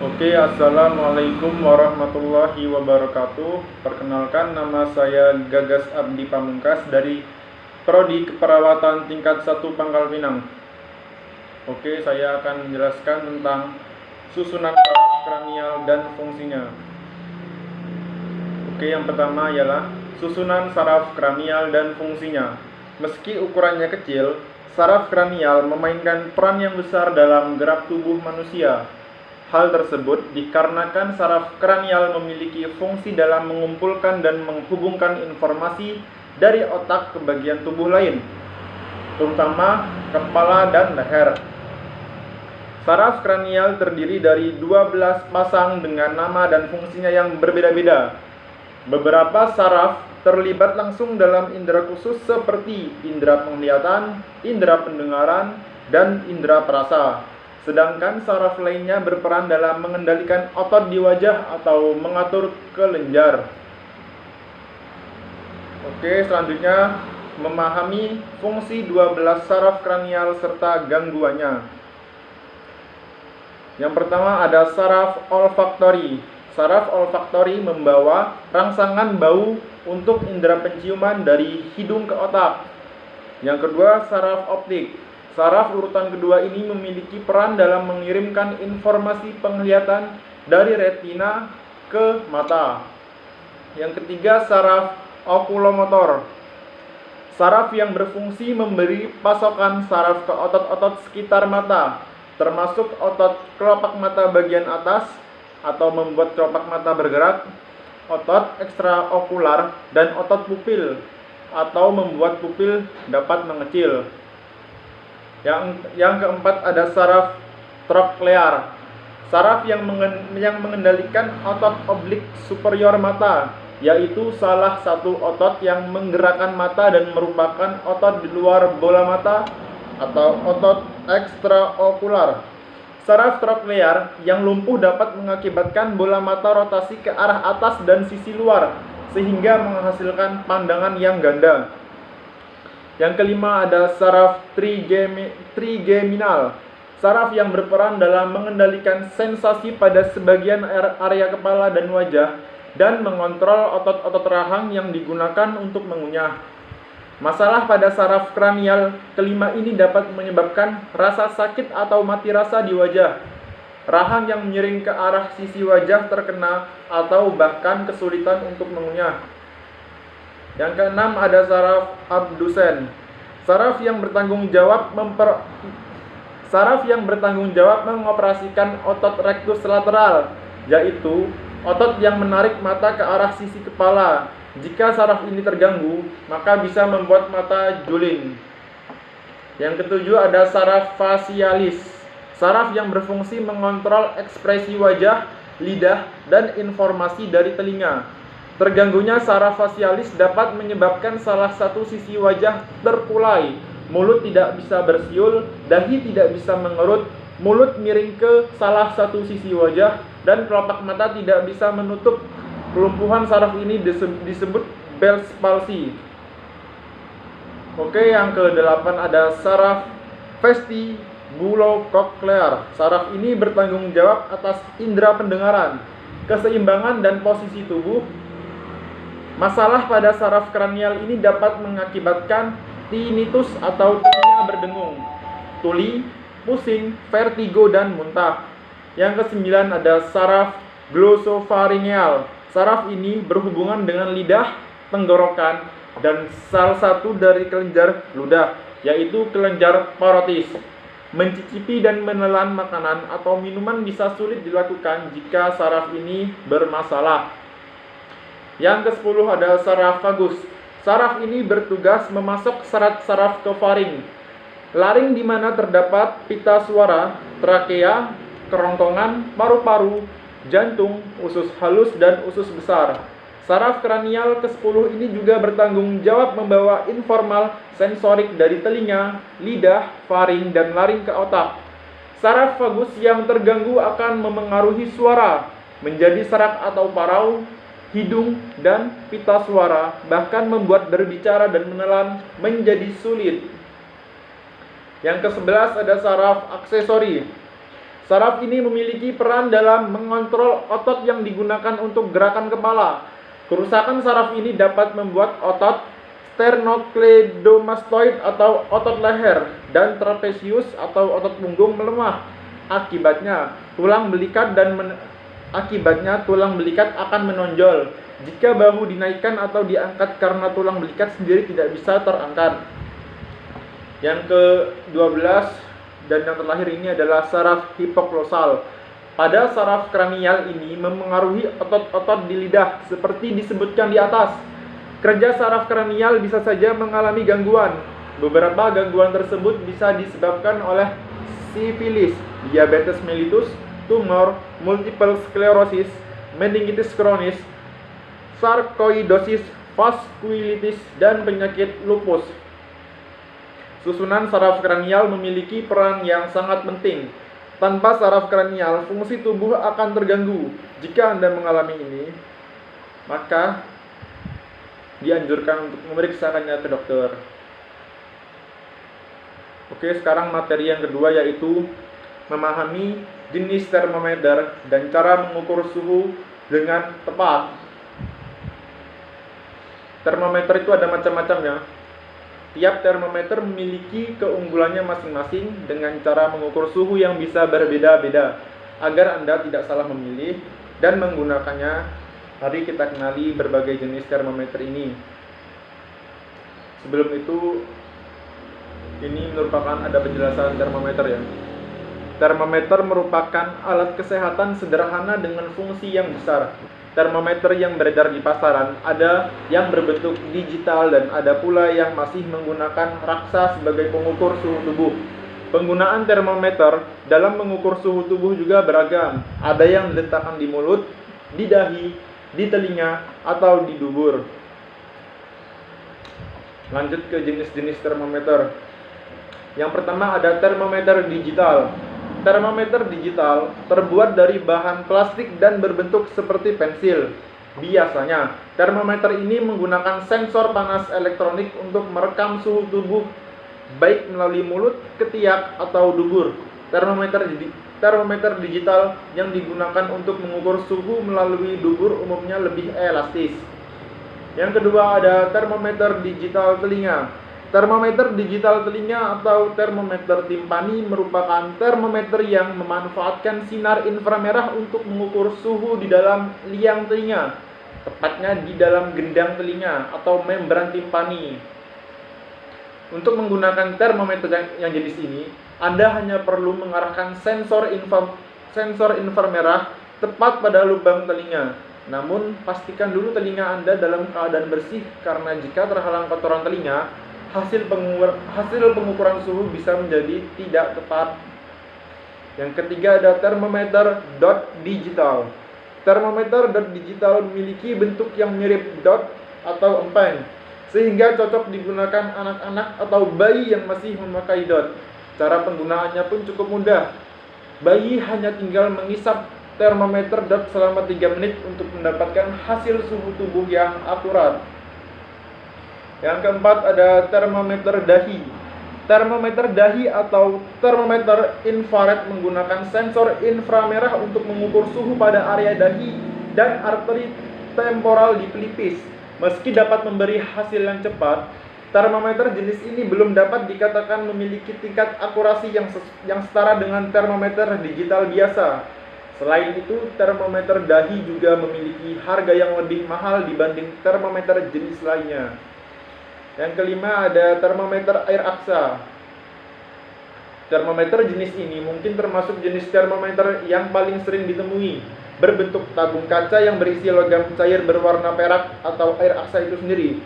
Oke, assalamualaikum warahmatullahi wabarakatuh. Perkenalkan, nama saya Gagas Abdi Pamungkas dari Prodi Keperawatan tingkat 1 Pangkal Pinang. Oke, saya akan menjelaskan tentang susunan saraf kranial dan fungsinya. Oke, yang pertama ialah susunan saraf kranial dan fungsinya. Meski ukurannya kecil, saraf kranial memainkan peran yang besar dalam gerak tubuh manusia. Hal tersebut dikarenakan saraf kranial memiliki fungsi dalam mengumpulkan dan menghubungkan informasi dari otak ke bagian tubuh lain, terutama kepala dan leher. Saraf kranial terdiri dari 12 pasang dengan nama dan fungsinya yang berbeda-beda. Beberapa saraf terlibat langsung dalam indera khusus seperti indera penglihatan, indera pendengaran, dan indera perasa. Sedangkan saraf lainnya berperan dalam mengendalikan otot di wajah atau mengatur kelenjar. Oke, selanjutnya memahami fungsi 12 saraf kranial serta gangguannya. Yang pertama ada saraf olfaktori. Saraf olfaktori membawa rangsangan bau untuk indera penciuman dari hidung ke otak. Yang kedua, saraf optik. Saraf urutan kedua ini memiliki peran dalam mengirimkan informasi penglihatan dari retina ke mata. Yang ketiga, saraf okulomotor. Saraf yang berfungsi memberi pasokan saraf ke otot-otot sekitar mata, termasuk otot kelopak mata bagian atas atau membuat kelopak mata bergerak, otot ekstraokular, dan otot pupil atau membuat pupil dapat mengecil. Yang keempat ada saraf troklear. Saraf yang mengendalikan otot oblik superior mata, yaitu salah satu otot yang menggerakkan mata dan merupakan otot di luar bola mata atau otot ekstraokular. Saraf troklear yang lumpuh dapat mengakibatkan bola mata rotasi ke arah atas dan sisi luar, sehingga menghasilkan pandangan yang ganda. Yang kelima ada saraf trigeminal. Saraf yang berperan dalam mengendalikan sensasi pada sebagian area kepala dan wajah dan mengontrol otot-otot rahang yang digunakan untuk mengunyah. Masalah pada saraf kranial kelima ini dapat menyebabkan rasa sakit atau mati rasa di wajah, rahang yang miring ke arah sisi wajah terkena, atau bahkan kesulitan untuk mengunyah. Yang keenam ada saraf abdusen. Saraf yang bertanggung jawab mengoperasikan otot rectus lateral, yaitu otot yang menarik mata ke arah sisi kepala. Jika saraf ini terganggu, maka bisa membuat mata juling. Yang ketujuh ada saraf facialis. Saraf yang berfungsi mengontrol ekspresi wajah, lidah, dan informasi dari telinga. Terganggunya saraf facialis dapat menyebabkan salah satu sisi wajah terkulai, mulut tidak bisa bersiul, dahi tidak bisa mengerut, mulut miring ke salah satu sisi wajah, dan kelopak mata tidak bisa menutup. Kelumpuhan saraf ini disebut Bell's palsy. Oke, yang ke-8 ada saraf vestibulococlear. Saraf ini bertanggung jawab atas indera pendengaran, keseimbangan, dan posisi tubuh. Masalah pada saraf kranial ini dapat mengakibatkan tinnitus atau telinga berdengung, tuli, pusing, vertigo, dan muntah. Yang ke-9 ada saraf glosopharyngeal. Saraf ini berhubungan dengan lidah, tenggorokan, dan salah satu dari kelenjar ludah, yaitu kelenjar parotis. Mencicipi dan menelan makanan atau minuman bisa sulit dilakukan jika saraf ini bermasalah. Yang ke-10 ada saraf vagus. Saraf ini bertugas memasok serat saraf ke faring, laring di mana terdapat pita suara, trakea, kerongkongan, paru-paru, jantung, usus halus, dan usus besar. Saraf kranial ke-10 ini juga bertanggung jawab membawa informal sensorik dari telinga, lidah, faring, dan laring ke otak. Saraf vagus yang terganggu akan memengaruhi suara, menjadi serak atau parau, hidung, dan pita suara, bahkan membuat berbicara dan menelan menjadi sulit. Yang ke-11 ada saraf aksesori. Saraf ini memiliki peran dalam mengontrol otot yang digunakan untuk gerakan kepala. Kerusakan saraf ini dapat membuat otot sternocleidomastoid atau otot leher dan trapezius atau otot punggung melemah. Akibatnya, tulang belikat akan menonjol jika bahu dinaikkan atau diangkat karena tulang belikat sendiri tidak bisa terangkat. Yang ke-12 dan yang terakhir ini adalah saraf hipoglosal. Pada saraf kranial ini memengaruhi otot-otot di lidah seperti disebutkan di atas. Kerja saraf kranial bisa saja mengalami gangguan. Beberapa gangguan tersebut bisa disebabkan oleh sifilis, diabetes mellitus, tumor, multiple sclerosis, meningitis kronis, sarkoidosis, vaskulitis, dan penyakit lupus. Susunan saraf kranial memiliki peran yang sangat penting. Tanpa saraf kranial, fungsi tubuh akan terganggu. Jika Anda mengalami ini, maka dianjurkan untuk memeriksakannya ke dokter. Oke, sekarang materi yang kedua yaitu memahami jenis termometer dan cara mengukur suhu dengan tepat. Termometer itu ada macam-macam ya. Tiap termometer memiliki keunggulannya masing-masing dengan cara mengukur suhu yang bisa berbeda-beda. Agar Anda tidak salah memilih dan menggunakannya, mari kita kenali berbagai jenis termometer ini. Sebelum itu, ini merupakan ada penjelasan termometer ya. Termometer merupakan alat kesehatan sederhana dengan fungsi yang besar. Termometer yang beredar di pasaran ada yang berbentuk digital dan ada pula yang masih menggunakan raksa sebagai pengukur suhu tubuh. Penggunaan termometer dalam mengukur suhu tubuh juga beragam. Ada yang diletakkan di mulut, di dahi, di telinga, atau di dubur. Lanjut ke jenis-jenis termometer. Yang pertama ada termometer digital. Termometer digital terbuat dari bahan plastik dan berbentuk seperti pensil. Biasanya, termometer ini menggunakan sensor panas elektronik untuk merekam suhu tubuh baik melalui mulut, ketiak, atau dubur. Termometer digital yang digunakan untuk mengukur suhu melalui dubur umumnya lebih elastis. Yang kedua ada termometer digital telinga. Termometer digital telinga atau termometer timpani merupakan termometer yang memanfaatkan sinar inframerah untuk mengukur suhu di dalam liang telinga, tepatnya di dalam gendang telinga atau membran timpani. Untuk menggunakan termometer yang jenis ini, Anda hanya perlu mengarahkan sensor inframerah tepat pada lubang telinga. Namun, pastikan dulu telinga Anda dalam keadaan bersih karena jika terhalang kotoran telinga, hasil pengukuran suhu bisa menjadi tidak tepat. Yang ketiga ada termometer dot digital. Termometer dot digital memiliki bentuk yang mirip dot atau empeng, sehingga cocok digunakan anak-anak atau bayi yang masih memakai dot. Cara penggunaannya pun cukup mudah. Bayi hanya tinggal mengisap termometer dot selama 3 menit untuk mendapatkan hasil suhu tubuh yang akurat. Yang keempat ada termometer dahi. Termometer dahi atau termometer infrared menggunakan sensor inframerah untuk mengukur suhu pada area dahi dan arteri temporal di pelipis. Meski dapat memberi hasil yang cepat, termometer jenis ini belum dapat dikatakan memiliki tingkat akurasi yang setara dengan termometer digital biasa. Selain itu, termometer dahi juga memiliki harga yang lebih mahal dibanding termometer jenis lainnya. Yang kelima ada termometer air aksa. Termometer jenis ini mungkin termasuk jenis termometer yang paling sering ditemui. Berbentuk tabung kaca yang berisi logam cair berwarna perak atau air aksa itu sendiri.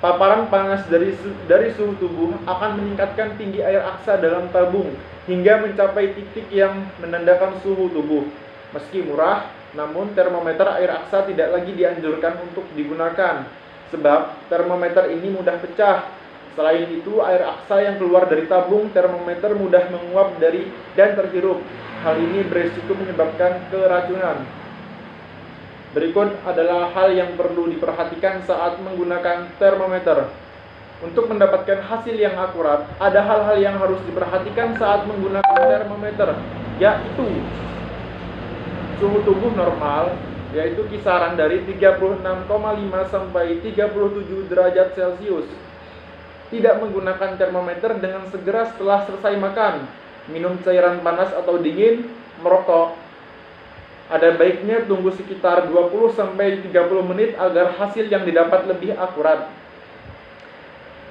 Paparan panas dari suhu tubuh akan meningkatkan tinggi air aksa dalam tabung hingga mencapai titik yang menandakan suhu tubuh. Meski murah, namun termometer air aksa tidak lagi dianjurkan untuk digunakan, sebab termometer ini mudah pecah. Selain itu, air aksa yang keluar dari tabung termometer mudah menguap dan terhirup. Hal ini berisiko menyebabkan keracunan. Berikut adalah hal yang perlu diperhatikan saat menggunakan termometer. Untuk mendapatkan hasil yang akurat, ada hal-hal yang harus diperhatikan saat menggunakan termometer. yaitu suhu tubuh normal, yaitu kisaran dari 36,5 sampai 37 derajat Celcius. Tidak menggunakan termometer dengan segera setelah selesai makan, minum cairan panas atau dingin, merokok. Ada baiknya tunggu sekitar 20 sampai 30 menit agar hasil yang didapat lebih akurat.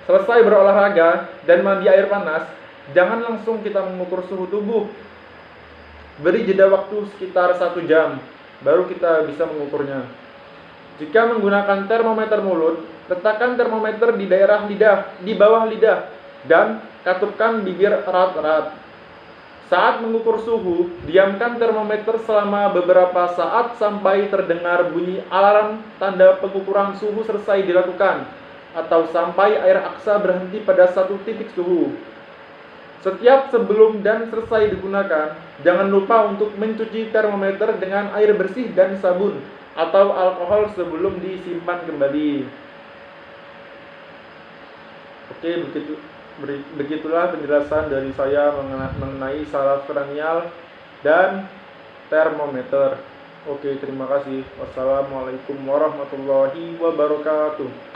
Selesai berolahraga dan mandi air panas, jangan langsung kita mengukur suhu tubuh. Beri jeda waktu sekitar 1 jam, baru kita bisa mengukurnya. Jika menggunakan termometer mulut, letakkan termometer di daerah lidah, di bawah lidah, dan katupkan bibir erat-erat. Saat mengukur suhu, diamkan termometer selama beberapa saat sampai terdengar bunyi alarm tanda pengukuran suhu selesai dilakukan, atau sampai air aksa berhenti pada satu titik suhu. Setiap sebelum dan selesai digunakan, jangan lupa untuk mencuci termometer dengan air bersih dan sabun atau alkohol sebelum disimpan kembali. Oke, begitulah penjelasan dari saya mengenai saraf kranial dan termometer. Oke, terima kasih. Wassalamualaikum warahmatullahi wabarakatuh.